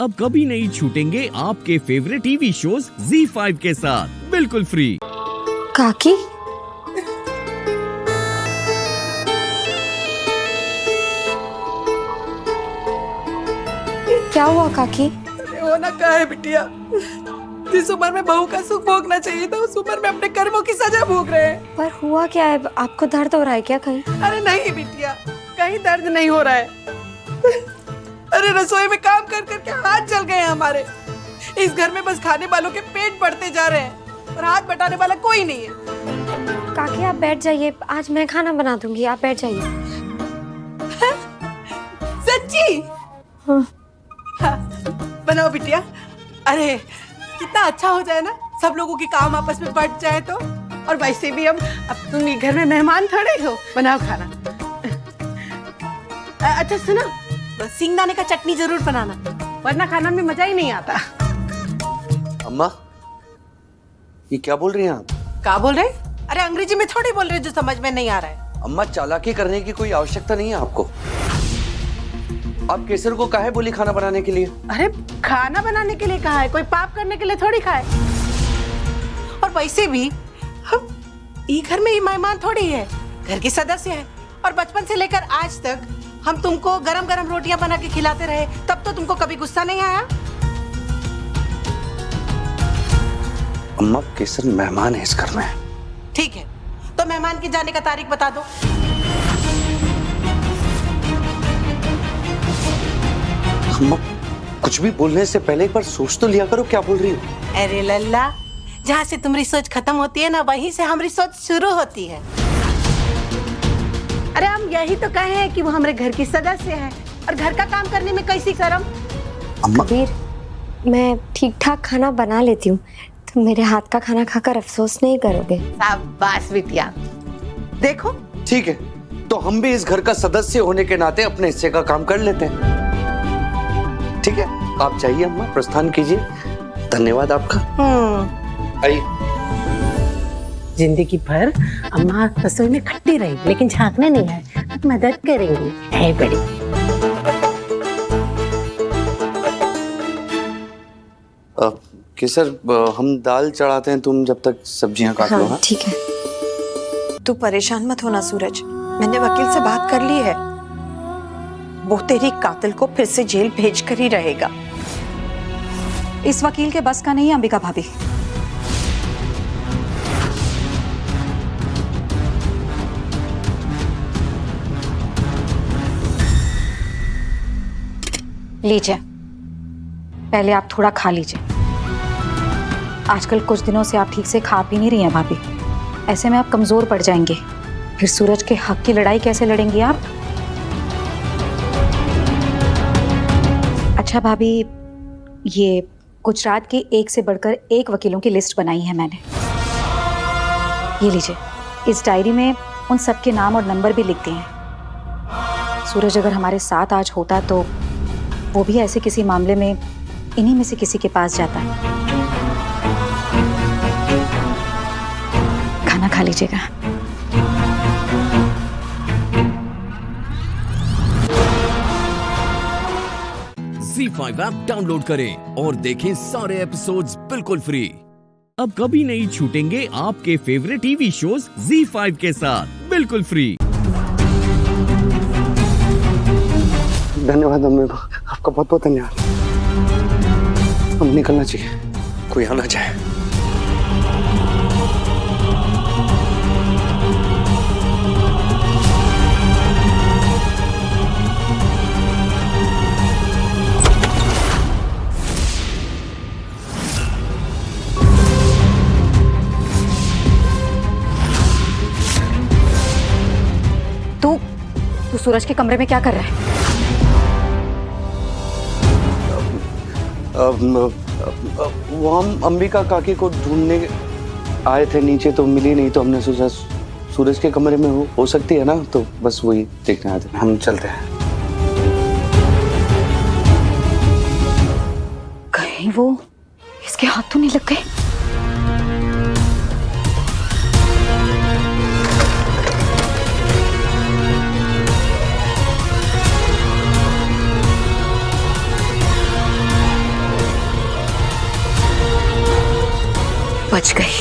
अब कभी नहीं छूटेंगे आपके फेवरेट टीवी शोज ZEE5 के साथ बिल्कुल फ्री। काकी, क्या हुआ काकी? होना क्या है बिटिया, जिस उम्र में बहू का सुख भोगना चाहिए था उस उम्र में अपने कर्मों की सजा भोग रहे हैं। पर हुआ क्या है? आपको दर्द हो रहा है क्या कहीं? अरे नहीं बिटिया, कहीं दर्द नहीं हो रहा है। अरे रसोई में काम कर करके हाथ जल गए हैं हमारे। इस घर में बस खाने वालों के पेट बढ़ते जा रहे हैं और हाथ बटाने वाला कोई नहीं है। काकी आप बैठ जाइए, आज मैं खाना बना दूंगी, आप बैठ जाइए। सच्ची? हाँ। हाँ, बनाओ बिटिया। अरे कितना अच्छा हो जाए ना, सब लोगों के काम आपस में बट जाए तो। और वैसे भी अब तुम घर में मेहमान थोड़े हो, बनाओ खाना। अच्छा सुनो, सिंगदाने का चटनी जरूर बनाना, वरना खाना में मजा ही नहीं आता। अम्मा, ये क्या बोल रही हैं आप? क्या बोल रहे? अरे अंग्रेजी में थोड़ी बोल रहे जो समझ में नहीं आ रहा है। अम्मा, चालाकी करने की कोई आवश्यकता नहीं है आपको। आप केसर को काहे बोली खाना बनाने के लिए? अरे खाना बनाने के लिए कहा है, कोई पाप करने के लिए थोड़ी खाए। और वैसे भी हम ये घर में ही मेहमान थोड़ी है, घर के सदस्य है। और बचपन से लेकर आज तक हम तुमको गरम गरम रोटियां बना के खिलाते रहे, तब तो तुमको कभी गुस्सा नहीं आया? अम्मा, केसर मेहमान है इस घर में। ठीक है, तो मेहमान की जाने का तारीख बता दो। अम्मा, कुछ भी बोलने से पहले एक बार सोच तो लिया करो क्या बोल रही हो। अरे लल्ला, जहाँ से तुम्हारी सोच खत्म होती है ना, वहीं से हमारी सोच शुरू होती है। अरे हम यही तो कहे हैं कि वो हमारे घर की सदस्य है और घर का काम करने में कैसी शर्म। अम्मा, कबीर, मैं ठीक ठाक खाना बना लेती हूँ, तुम मेरे हाथ का खाना खाकर अफसोस नहीं करोगे। शाबाश बिटिया, देखो। ठीक है, तो हम भी इस घर का सदस्य होने के नाते अपने हिस्से का काम कर लेते हैं। ठीक है, आप जाइए अम्मा, प्रस्थान कीजिए। धन्यवाद आपका। आइए। जिंदगी भर अम्मा रसोई में खट्टी रही, लेकिन झांकने नहीं है, अब मदद करेंगी। है बड़ी। केसर, हम दाल चढ़ाते हैं, तुम जब तक सब्जियां काट लो। हाँ, ठीक है। तू परेशान मत होना सूरज, मैंने वकील से बात कर ली है। वो तेरी कातिल को फिर से जेल भेज कर ही रहेगा। इस वकील के बस का नहीं है अंबिका भाभी। लीजिए, पहले आप थोड़ा खा लीजिए। आजकल कुछ दिनों से आप ठीक से खा पी नहीं रही हैं भाभी, ऐसे में आप कमजोर पड़ जाएंगे। फिर सूरज के हक की लड़ाई कैसे लड़ेंगी आप? अच्छा भाभी, ये गुजरात की एक से बढ़कर एक वकीलों की लिस्ट बनाई है मैंने। ये लीजिए, इस डायरी में उन सबके नाम और नंबर भी लिख दिए हैं। सूरज अगर हमारे साथ आज होता तो वो भी ऐसे किसी मामले में इन्हीं में से किसी के पास जाता है। खाना खा लीजिएगा। ZEE5 ऐप डाउनलोड करें और देखें सारे एपिसोड्स बिल्कुल फ्री। अब कभी नहीं छूटेंगे आपके फेवरेट टीवी शोज ZEE5 के साथ बिल्कुल फ्री। धन्यवाद अम्मा, आपका बहुत बहुत धन्यवाद। हम निकलना चाहिए, कोई आना चाहे। तू सूरज के कमरे में क्या कर रहा है? वो हम अंबिका काकी को ढूंढने आए थे नीचे, तो मिली नहीं, तो हमने सोचा सूरज के कमरे में हो सकती है ना, तो बस वही देखने आए थे। हम चलते हैं। कहीं वो इसके हाथ तो नहीं लग गए? बच गई।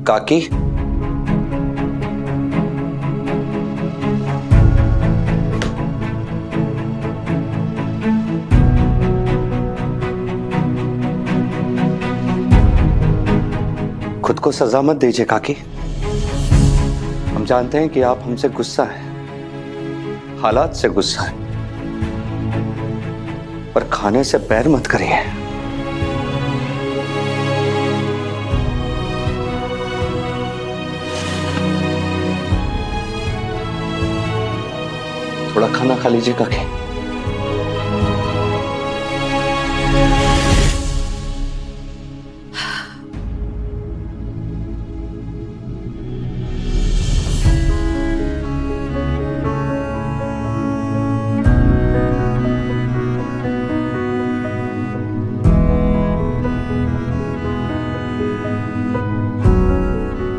काकी, खुद को सजा मत दीजिए काकी। हम जानते हैं कि आप हमसे गुस्सा हैं, हालात से गुस्सा है, पर खाने से पैर मत करिए। थोड़ा खाना खा लीजिए काकी।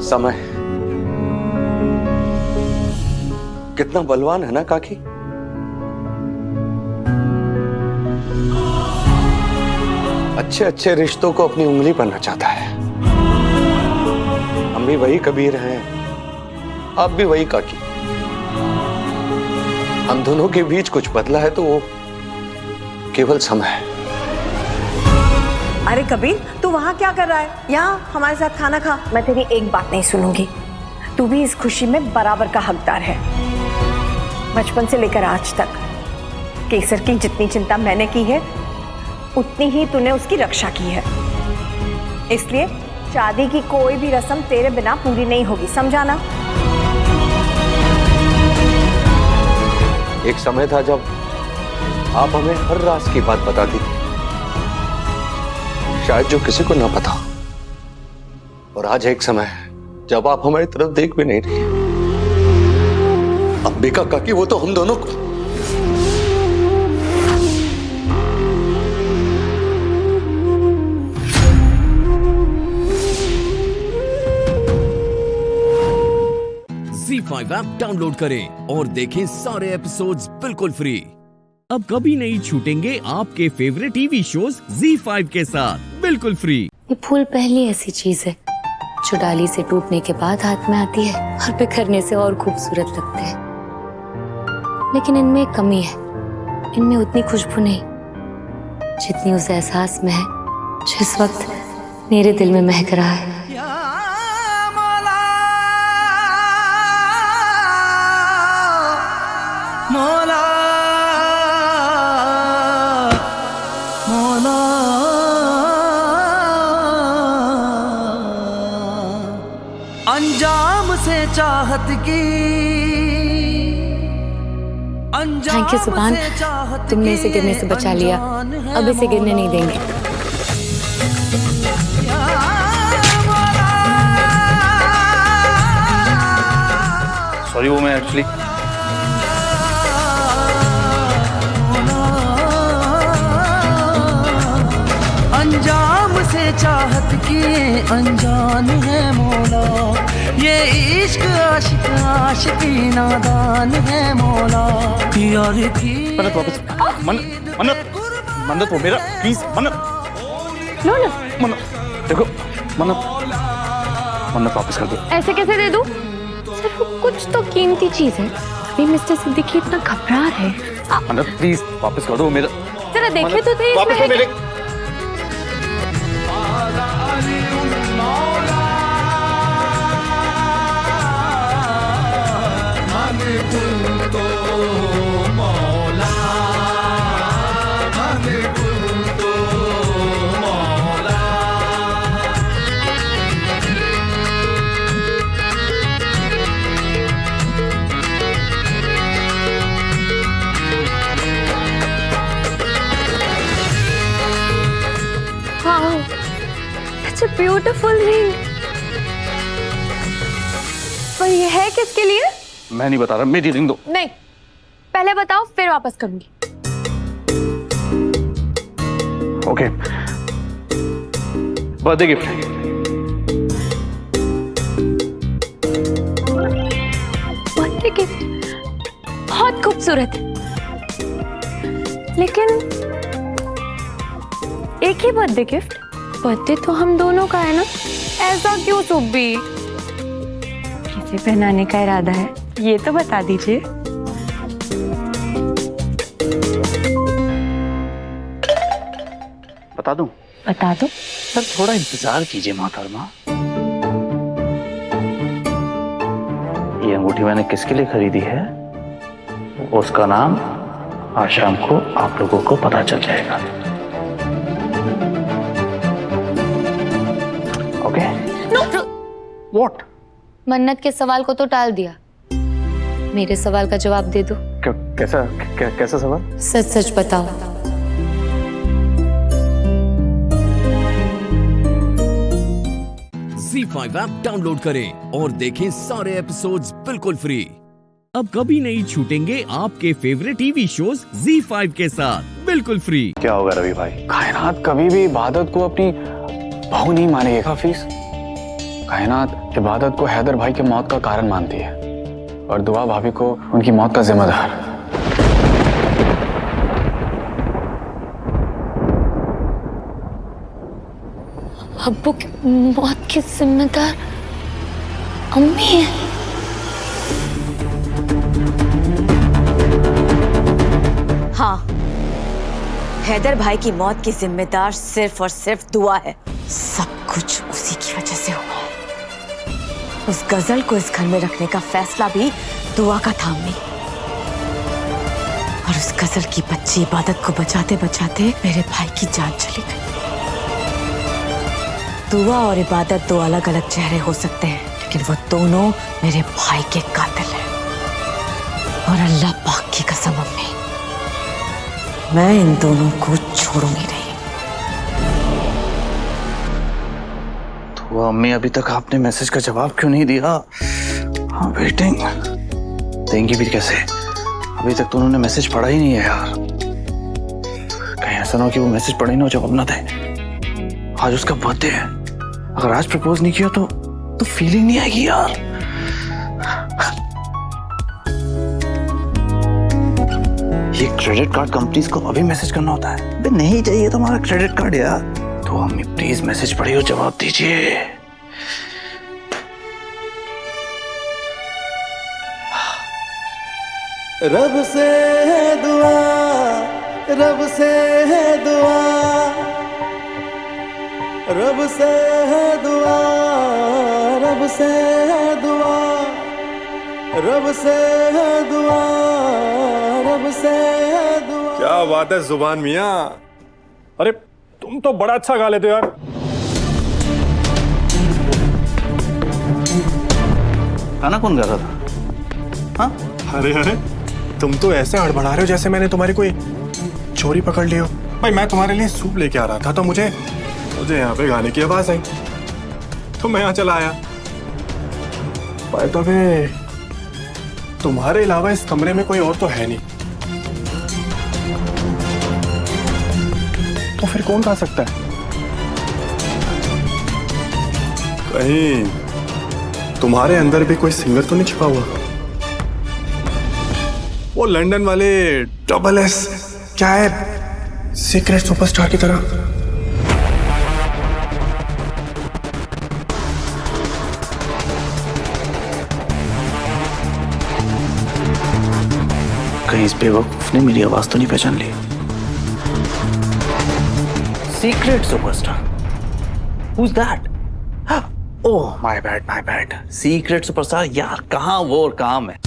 समय कितना बलवान है ना काकी। अच्छे अच्छे रिश्तों को अपनी उंगली पर नचाता है। हम भी वही कबीर हैं, आप भी वही काकी। हम दोनों के बीच कुछ बदला है तो वो केवल समय है। अरे कबीर, तू वहां क्या कर रहा है? यहाँ हमारे साथ खाना खा। मैं तेरी एक बात नहीं सुनूंगी। तू भी इस खुशी में बराबर का हकदार है। बचपन से लेकर आज तक केसर की जितनी चिंता मैंने की है, उतनी ही तूने उसकी रक्षा की है। इसलिए शादी की कोई भी रस्म तेरे बिना पूरी नहीं होगी, समझा ना? एक समय था जब आप हमें हर राज की बात बताती थी, शायद जो किसी को ना पता। और आज एक समय है जब आप हमारी तरफ देख भी नहीं रही। अंबिका काकी, वो तो हम दोनों को ZEE5 ऐप डाउनलोड करें और देखें सारे एपिसोड्स बिल्कुल फ्री। अब कभी नहीं छूटेंगे आपके फेवरेट टीवी शोज ZEE5 के साथ बिल्कुल फ्री। ये फूल पहली ऐसी चीज है जो डाली से टूटने के बाद हाथ में आती है और बिखरने से और खूबसूरत लगते हैं। लेकिन इनमें एक कमी है, इनमें उतनी खुशबू नहीं जितनी उस एहसास में है जो इस वक्त मेरे दिल में महक रहा है। अंजाम से चाहत की, थैंक यू सुभान, तुमने इसे गिरने से बचा लिया। अब इसे गिरने नहीं देंगे। सॉरी, वो मैं एक्चुअली अंजाम से चाहत की अनजान है मौला, ये इश्क आशिक आशिकी नादान है मौला। यार की मन्नत वापस, मन्नत वो मेरा प्लीज, मन्नत लो ना। मन्नत देखो, मन्नत वापस कर दो। ऐसे कैसे दे दूं? सिर्फ कुछ तो कीमती चीज है। अभी मिस्टर सिद्दीकी इतना घबरा है। मन्नत प्लीज वापस कर दो मेरा। जरा देखे तो थे वापस इसमें दो मेरे। Wow, such a beautiful ring. पर ये है किसके लिए? मैं नहीं बता रहा, मेरी रिंग दो। नहीं, पहले बताओ फिर वापस करूंगी। ओके, बर्थडे गिफ्ट है। भी बहुत खूबसूरत है, लेकिन एक ही बर्थडे गिफ्ट। बर्थडे तो हम दोनों का है ना, ऐसा क्यों सुब्बी? किसे पहनाने का इरादा है ये तो बता दीजिए। बता दूं? बता दो। सर थोड़ा इंतजार कीजिए मोहतरमा। ये अंगूठी मैंने किसके लिए खरीदी है उसका नाम आज शाम को आप लोगों को पता चल जाएगा। ओके? व्हाट? मन्नत के सवाल को तो टाल दिया, मेरे सवाल का जवाब दे दो। कैसा सवाल? सच सच बताओ। ZEE5 ऐप डाउनलोड करें और देखें सारे एपिसोड्स बिल्कुल फ्री। अब कभी नहीं छूटेंगे आपके फेवरेट टीवी शोज ZEE5 के साथ बिल्कुल फ्री। क्या होगा रवि भाई, कायनात कभी भी इबादत को अपनी बहू नहीं मानेगी हाफिज। कायनात इबादत को हैदर भाई के मौत का कारण मानती है और दुआ भाभी को उनकी मौत का जिम्मेदार। अब्बू की मौत की जिम्मेदार अम्मी है। हाँ, हैदर भाई की मौत की जिम्मेदार सिर्फ और सिर्फ दुआ है। सब कुछ उसी की वजह से हुआ है। उस गजल को इस घर में रखने का फैसला भी दुआ का था अम्मी। और उस गजल की बच्ची इबादत को बचाते बचाते मेरे भाई की जान चली गई। दुआ और इबादत दो अलग अलग चेहरे हो सकते हैं, लेकिन वो दोनों मेरे भाई के कातिल हैं। और अल्लाह पाक की कसम अम्मी, मैं इन दोनों को छोड़ूंगी नहीं। तो अम्मी अभी तक आपने मैसेज का जवाब क्यों नहीं दिया? हाँ वेटिंग। देंगी भी कैसे? अभी तक तो उन्होंने मैसेज पढ़ा ही नहीं है यार। कहीं ऐसा ना हो कि वो मैसेज पढ़े ना हो जवाब ना दे। आज उसका बर्थडे है, अगर आज प्रपोज नहीं किया तो फीलिंग नहीं आएगी यार। ये क्रेडिट कार्ड कंपनीज को अभी मैसेज करना होता है। बे नहीं चाहिए तुम्हारा क्रेडिट कार्ड यार। तो अम्मी प्लीज मैसेज पढ़िए और जवाब दीजिए। रब से है दुआ, रब से है दुआ, रब से है दुआ, रब से है दुआ, रब से है दुआ, रब से है दुआ। क्या बात है जुबान मियां, अरे तुम तो बड़ा अच्छा गा लेते हो यार। गाना कौन गा रहा था? हाँ? अरे अरे तुम तो ऐसे हड़बड़ा रहे हो जैसे मैंने तुम्हारी कोई चोरी पकड़ ली हो। भाई मैं तुम्हारे लिए सूप लेके आ रहा था तो मुझे यहाँ पे गाने की आवाज आई तो मैं यहाँ चला आया। तो तुम्हारे अलावा इस कमरे में कोई और तो है नहीं, तो फिर कौन गा सकता है? कहीं तुम्हारे अंदर भी कोई सिंगर तो नहीं छिपा हुआ? वो लंदन वाले डबल एस क्या है, सीक्रेट सुपरस्टार की तरह। कहीं इस बेवकूफ ने मेरी आवाज तो नहीं पहचान ली? Secret Superstar? Who's that? Oh my bad. Secret Superstar यार, कहाँ वो और कहाँ मैं।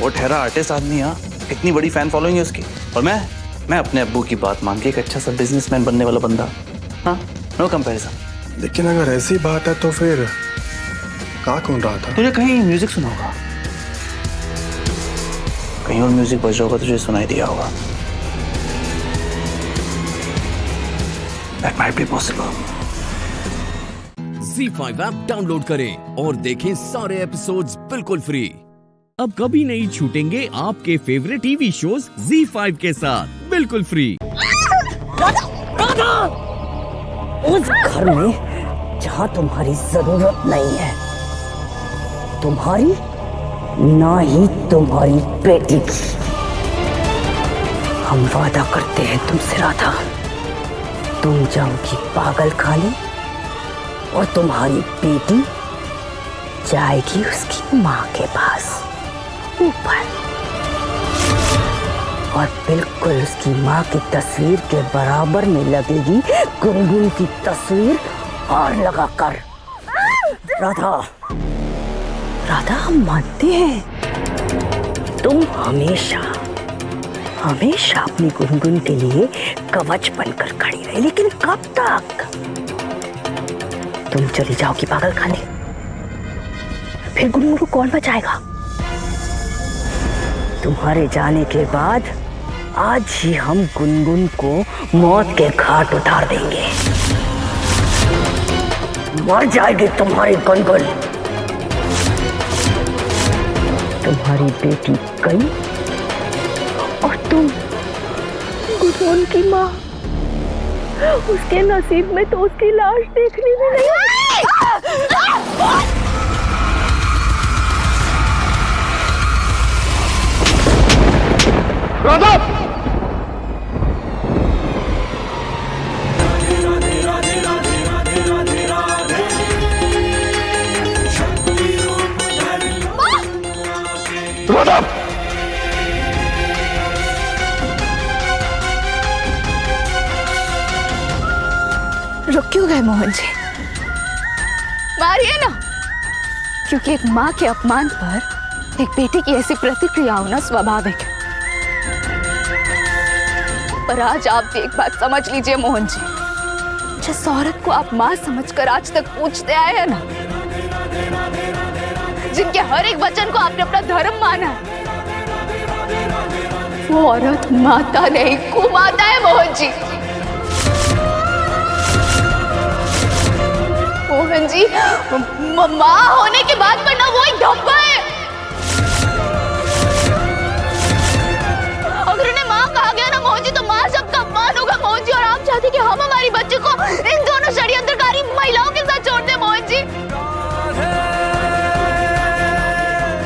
वो ठहरा आर्टिस्ट आदमी, हाँ कितनी बड़ी फैन फॉलोइंग है उसकी। और मैं अपने अब्बू की बात मान के एक अच्छा सा बिजनेसमैन बनने वाला बंदा। हाँ नो कंपैरिजन। लेकिन अगर ऐसी बात है तो फिर गा कौन रहा था? तुझे कहीं म्यूजिक सुना होगा, कहीं और म्यूजिक बज रहा होगा, तुझे सुनाई दिया होगा। That might be possible. ZEE5 app download करें और देखें सारे एपिसोड्स बिल्कुल फ्री। अब कभी नहीं छूटेंगे आपके फेवरेट टीवी शोज ZEE5 के साथ बिल्कुल फ्री। उस घर में जहां तुम्हारी जरूरत नहीं है, तुम्हारी ना ही तुम्हारी बेटी की। हम वादा करते हैं तुमसे राधा, तुम जाओगी पागल खाने और तुम्हारी बेटी जाएगी उसकी माँ के पास ऊपर, और बिल्कुल उसकी माँ की तस्वीर के बराबर में लगेगी गुनगुन की तस्वीर और लगाकर। राधा, राधा, हम मानते हैं तुम हमेशा हमेशा अपनी गुनगुन के लिए कवच बनकर खड़ी रही, लेकिन कब तक? तुम चली जाओगी पागल खाने, फिर गुनगुन को कौन बचाएगा? तुम्हारे जाने के बाद आज ही हम गुनगुन को मौत के घाट उतार देंगे। मर जाएगी तुम्हारी गुनगुन, तुम्हारी बेटी गई और तुम गुनगुन की माँ, उसके नसीब में तो उसकी लाश देखनी भी नहीं। राधा! राधा! रुक क्यों गए मोहन जी? मारिए ना, क्योंकि एक माँ के अपमान पर एक बेटे की ऐसी प्रतिक्रिया होना स्वाभाविक है। पर आज आप भी एक बात समझ लीजिए मोहन जी, जिस औरत को आप माँ समझकर आज तक पूछते आए हैं ना, जिनके हर एक वचन को आपने अपना धर्म माना है, वो औरत माता नहीं कुमाता है मोहन जी। मोहन जी, माँ होने के बाद पर ना वो एक धब्बा है। अगर उन्हें माँ कहा गया ना मोहन जी, तो माँ शब्द का अपमान होगा मोहन जी, और आप चाहते कि हम हमारी बच्ची को इन दोनों षड्यंत्रकारी महिलाओं के साथ छोड़ दें मोहन जी।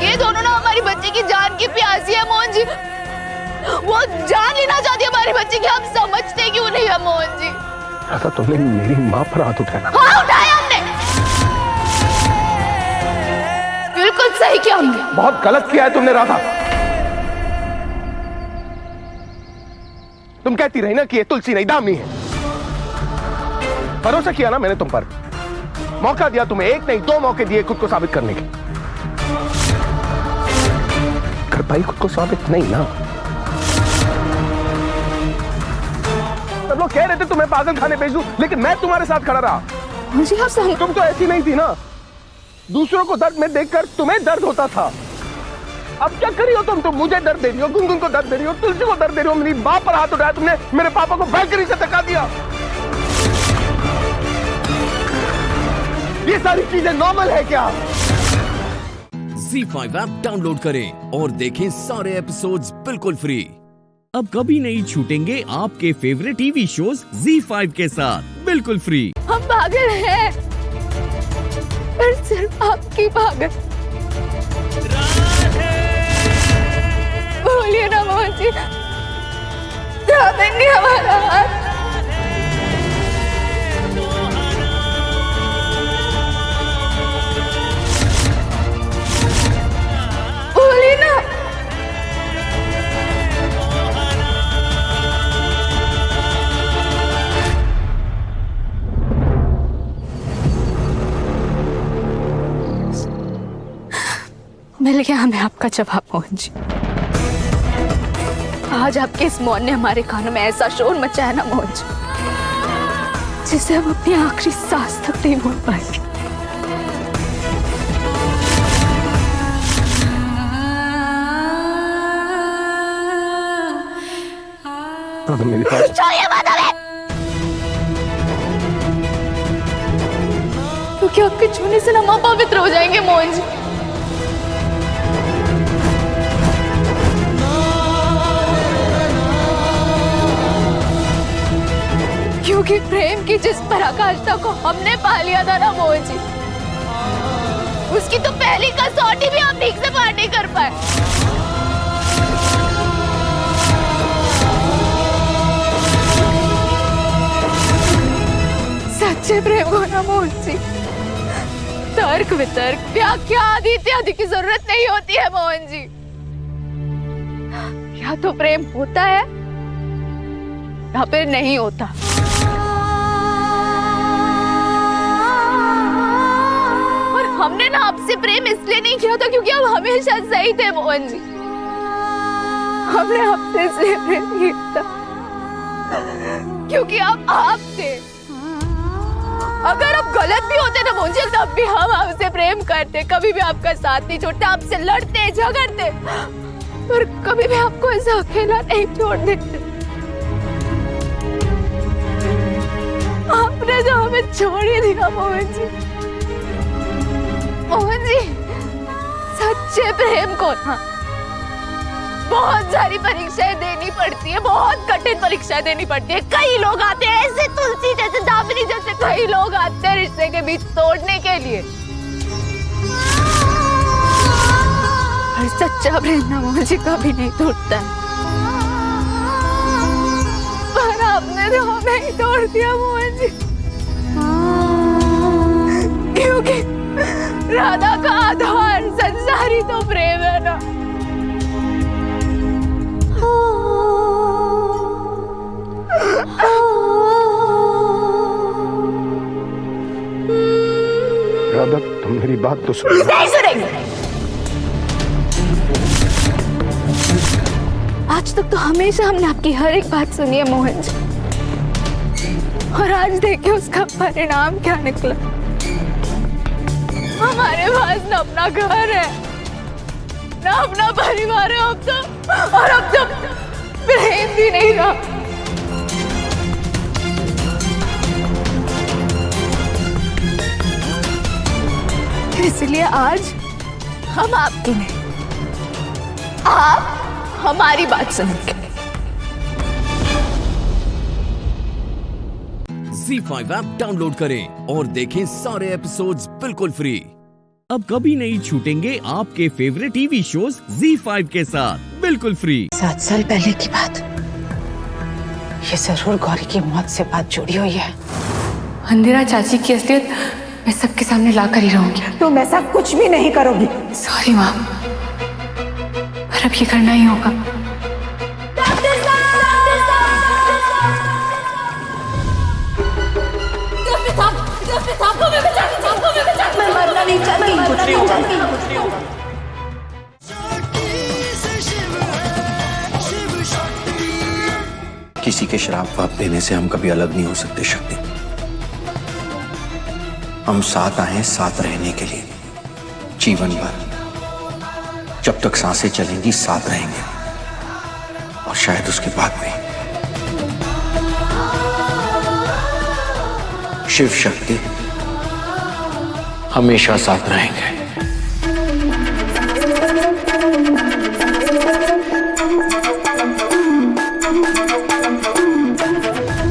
ये दोनों ना हमारी बच्ची की जान की प्यासी है मोहन जी, वो जान लेना चाहती है हमारी बच्ची की, हम समझते क्यों नहीं है मोहन जी? राधा, तुमने मेरी माँ पर हाथ उठाया। हाँ, उठाया हमने, बिल्कुल सही किया हमने। बहुत गलत किया है तुमने राधा। तुम कहती रही ना कि ये तुलसी नहीं दामिनी है। भरोसा किया ना मैंने तुम पर, मौका दिया तुम्हें, एक नहीं 2 मौके दिए खुद को साबित करने के। कर पाई खुद को साबित नहीं ना। सब लोग कह रहे थे तुम्हें पागल खाने भेज दूं, लेकिन मैं तुम्हारे साथ खड़ा रहा। मुझे आप तुम तो ऐसी नहीं थी ना, दूसरों को दर्द में देखकर तुम्हें दर्द होता था। अब क्या करी हो तुम? मुझे दर्द दे रही हो, गुनगुन को दर्द दे रही हो, तुलसी को दर्द दे रही हो। मेरी मां पर हाथ उठाया तुमने, मेरे पापा को बैलकनी से धक्का दिया। ये सारी चीजें नॉर्मल है क्या? ZEE5 ऐप डाउनलोड करें और देखें सारे एपिसोड्स बिल्कुल फ्री। अब कभी नहीं छूटेंगे आपके फेवरेट टीवी शोज ZEE5 के साथ बिल्कुल फ्री। हम पागल हैं, पर सिर्फ आपकी पागल। बोलिए ना मोहन जी, देंगे हमारा हाथ। बोलिए ना। मिल गया हमें आपका जवाब मोहन जी। आज आपके इस मौन ने हमारे कानों में ऐसा शोर मचाया ना मोहन जी, जिसे हम अपनी आखिरी सांस तक नहीं भूल पाएंगे। मेरी बात क्योंकि आपके छूने से हम अपवित्र हो जाएंगे मोहन जी। क्योंकि प्रेम की जिस पराकाष्ठा को हमने पा लिया था ना मोहन जी, उसकी तो पहली कसौटी भी आप ठीक से पार नहीं कर पाए। सच्चे प्रेम को ना मोहन जी तर्क वितर्क व्याख्या आदि इत्यादि की जरूरत नहीं होती है मोहन जी। या तो प्रेम होता है या फिर नहीं होता। और हमने ना आपसे प्रेम इसलिए नहीं किया था क्योंकि आप हमेशा सही थे मोहन जी। हमने आपसे इसलिए प्रेम किया था क्योंकि आप थे। अगर आप गलत भी होते ना मोहन जी तब भी हम आपसे प्रेम करते, कभी भी आपका साथ नहीं छोड़ते, आपसे लड़ते झगड़ते, पर कभी भी आपको ऐसा अकेला नहीं छोड़ देते। आपने जो हमें छोड़ ही दिया मोहन जी। मोहन जी सच्चे प्रेम को ना बहुत सारी परीक्षाएं देनी पड़ती है, बहुत कठिन परीक्षाएं देनी पड़ती है। कई लोग आते हैं ऐसे तुलसी जैसे दामिनी जैसे, कई लोग आते हैं रिश्ते के बीच तोड़ने के लिए। और सच्चा प्रेम ना मोहन जी कभी नहीं टूटता है। पर आपने तो हमें ही तोड़ दिया मोहन जी, क्योंकि राधा का आधार संसारी तो प्रेम है ना। राधा तुम मेरी बात तो सुनो। नहीं सुनेंगे। आज तक तो हमेशा हमने आपकी हर एक बात सुनी है मोहन जी, और आज देखिए उसका परिणाम क्या निकला। हमारे पास न अपना घर है न अपना परिवार है अब तो, और अब तो प्रेम भी नहीं रहा। इसलिए आज हम आपकी नहीं, आप हमारी बात सुनेंगे। ZEE5 ऐप डाउनलोड करें और देखें सारे एपिसोड्स बिल्कुल फ्री। अब कभी नहीं छूटेंगे आपके फेवरेट टीवी शोज ZEE5 के साथ बिल्कुल फ्री। 7 साल पहले की बात, ये जरूर गौरी की मौत से बात जुड़ी हुई है। अंधेरा चाची की असलियत मैं सबके सामने ला कर ही रहूंगी। तुम ऐसा कुछ भी नहीं करोगी। सॉरी माँ, पर अब ये करना ही होगा। मैं मरना नहीं चाहती। कुछ नहीं होगा। किसी के श्राप वाप देने से हम कभी अलग नहीं हो सकते शक्ति। हम साथ आए साथ रहने के लिए, जीवन भर जब तक सांसें चलेंगी साथ रहेंगे, और शायद उसके बाद भी। शिव शक्ति हमेशा साथ रहेंगे।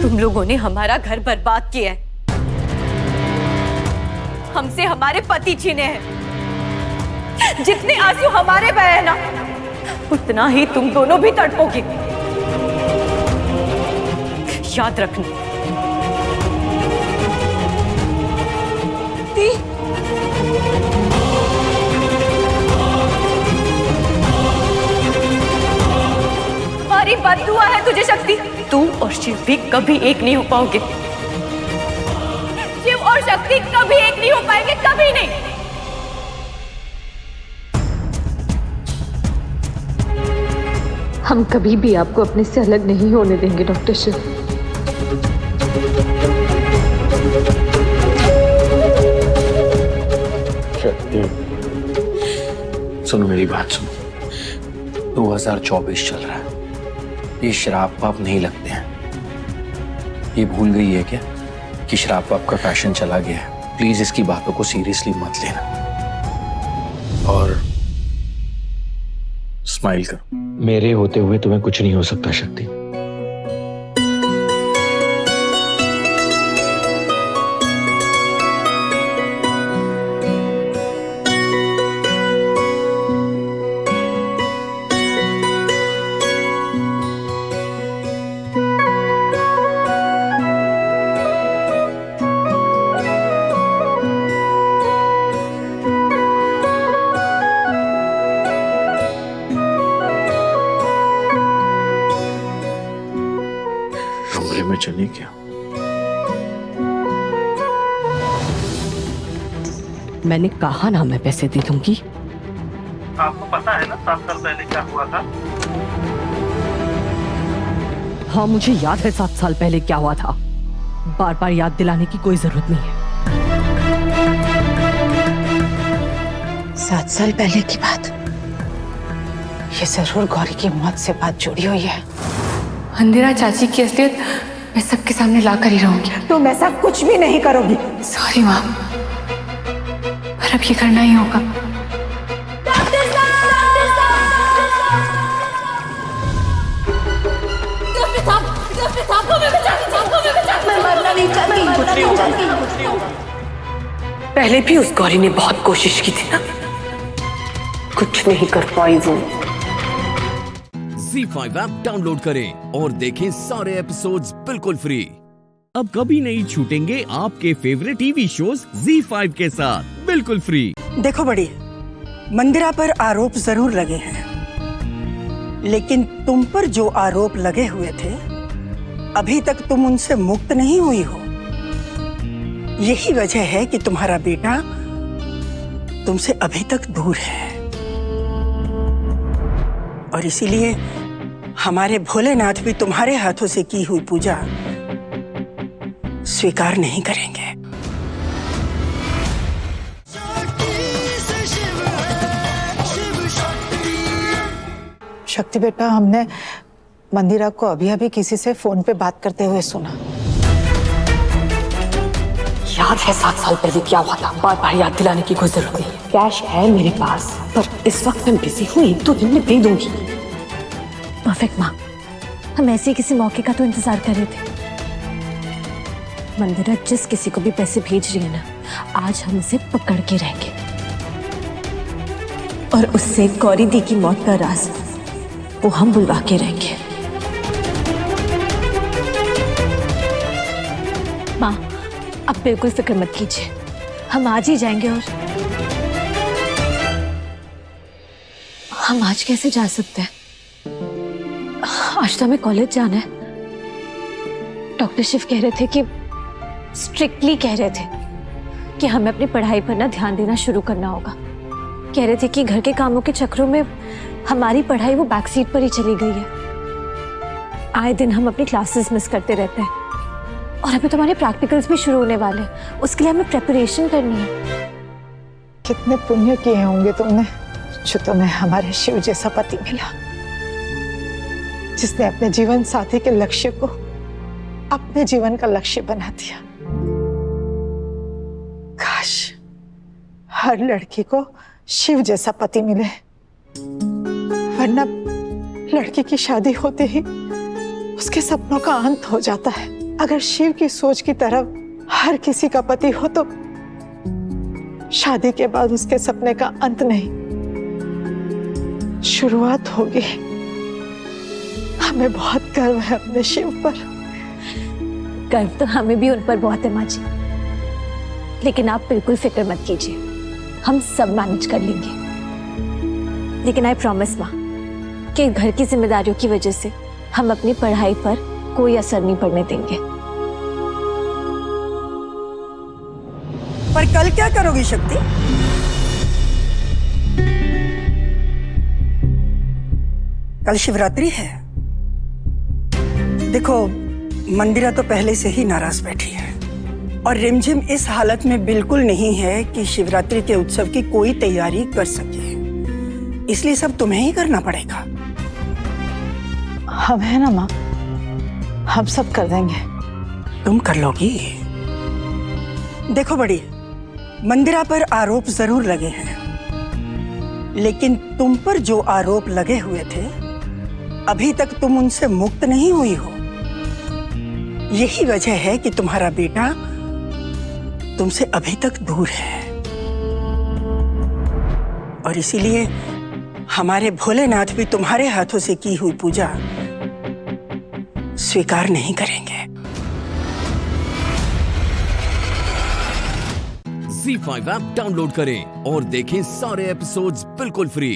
तुम लोगों ने हमारा घर बर्बाद किया है, हमसे हमारे पति छीने हैं। जितने आंसू हमारे बहे ना, उतना ही तुम दोनों भी तड़पोगे। याद रखना। हमारी बद्दुआ है तुझे शक्ति। तू और शिव भी कभी एक नहीं हो पाओगे। शिव और शक्ति कभी एक नहीं हो पाएंगे, कभी नहीं। हम कभी भी आपको अपने से अलग नहीं होने देंगे डॉक्टर शिव। शक्ति सुनो, मेरी बात सुनो। 2024 चल रहा है, ये शराब पाप नहीं लगते हैं। ये भूल गई है क्या कि शराब पाप का फैशन चला गया है? प्लीज इसकी बातों को सीरियसली मत लेना और स्माइल करो। मेरे होते हुए तुम्हें कुछ नहीं हो सकता शक्ति। नहीं किया। मैंने कहा ना मैं पैसे दे दूंगी। आपको पता है ना 7 साल पहले क्या हुआ था? हाँ मुझे याद है 7 साल पहले क्या हुआ था। बार बार याद दिलाने की कोई जरूरत नहीं है। 7 साल पहले की बात, ये जरूर गौरी की मौत से बात जुड़ी हुई है। मंदिरा चाची की असलियत मैं सबके सामने ला कर ही रहूंगी। तुम ऐसा कुछ भी नहीं करोगी। सॉरी माँ, पर अब ये करना ही होगा। पहले भी उस गौरी ने बहुत कोशिश की थी ना, कुछ नहीं कर पाई वो। ZEE5 ऐप डाउनलोड करें और देखें सारे एपिसोड्स बिल्कुल फ्री। अब कभी नहीं छूटेंगे आपके फेवरेट टीवी शोज ZEE5 के साथ बिल्कुल फ्री। देखो बड़ी, मंदिरा पर आरोप जरूर लगे हैं, लेकिन तुम पर जो आरोप लगे हुए थे अभी तक तुम उनसे मुक्त नहीं हुई हो। यही वजह है कि तुम्हारा बेटा तुमसे अभी तक दूर है, और इसीलिए हमारे भोलेनाथ भी तुम्हारे हाथों से की हुई पूजा स्वीकार नहीं करेंगे। शक्ति बेटा, हमने मंदिरा को अभी अभी किसी से फोन पे बात करते हुए सुना। याद है 7 साल पहले क्या हुआ था। बार बार याद दिलाने की कोई जरूरत नहीं है। कैश है मेरे पास, पर इस वक्त मैं बिजी हूँ, 1-2 दिन में दे दूंगी। परफेक्ट माँ, हम ऐसे ही किसी मौके का तो इंतजार कर रहे थे। मंदिरा जिस किसी को भी पैसे भेज रही है ना, आज हम उसे पकड़ के रहेंगे और उससे गौरी दी की मौत का राज वो हम बुलवा के रहेंगे। माँ, अब बिल्कुल फिक्र मत कीजिए, हम आज ही जाएंगे। और हम आज कैसे जा सकते हैं? आज तो हमें कॉलेज जाना है। डॉक्टर शिव कह रहे थे कि स्ट्रिक्टली कह रहे थे कि हमें अपनी पढ़ाई पर ना ध्यान देना शुरू करना होगा। कह रहे थे कि घर के कामों के चक्रों में हमारी पढ़ाई वो बैक सीट पर ही चली गई है। आए दिन हम अपनी क्लासेस मिस करते रहते हैं, और अभी तो हमारे प्रैक्टिकल्स भी शुरू होने वाले हैं। उसके लिए हमें प्रिपरेशन करनी है। कितने पुण्य किए होंगे तुमने जो तुम्हें हमारे शिव जैसा पति मिला, जिसने अपने जीवन साथी के लक्ष्य को अपने जीवन का लक्ष्य बना दिया। काश हर लड़की को शिव जैसा पति मिले, वरना लड़की की शादी होते ही उसके सपनों का अंत हो जाता है। अगर शिव की सोच की तरफ हर किसी का पति हो तो शादी के बाद उसके सपने का अंत नहीं, शुरुआत होगी। हमें बहुत गर्व है अपने शिव पर। गर्व तो हमें भी उन पर बहुत है माँ जी, लेकिन आप बिल्कुल फिक्र मत कीजिए, हम सब मैनेज कर लेंगे। लेकिन आई प्रॉमिस माँ कि घर की जिम्मेदारियों की वजह से हम अपनी पढ़ाई पर कोई असर नहीं पड़ने देंगे। पर कल क्या करोगी शक्ति? कल शिवरात्रि है। देखो, मंदिरा तो पहले से ही नाराज बैठी है, और रिमझिम इस हालत में बिल्कुल नहीं है कि शिवरात्रि के उत्सव की कोई तैयारी कर सके। इसलिए सब तुम्हें ही करना पड़ेगा। हम है ना माँ, हम सब कर देंगे। तुम कर लोगी? देखो बड़ी, मंदिरा पर आरोप जरूर लगे हैं, लेकिन तुम पर जो आरोप लगे हुए थे अभी तक तुम उनसे मुक्त नहीं हुई हो। यही वजह है कि तुम्हारा बेटा तुमसे अभी तक दूर है, और इसीलिए हमारे भोलेनाथ भी तुम्हारे हाथों से की हुई पूजा स्वीकार नहीं करेंगे। ZEE5 ऐप डाउनलोड करें और देखें सारे एपिसोड्स बिल्कुल फ्री।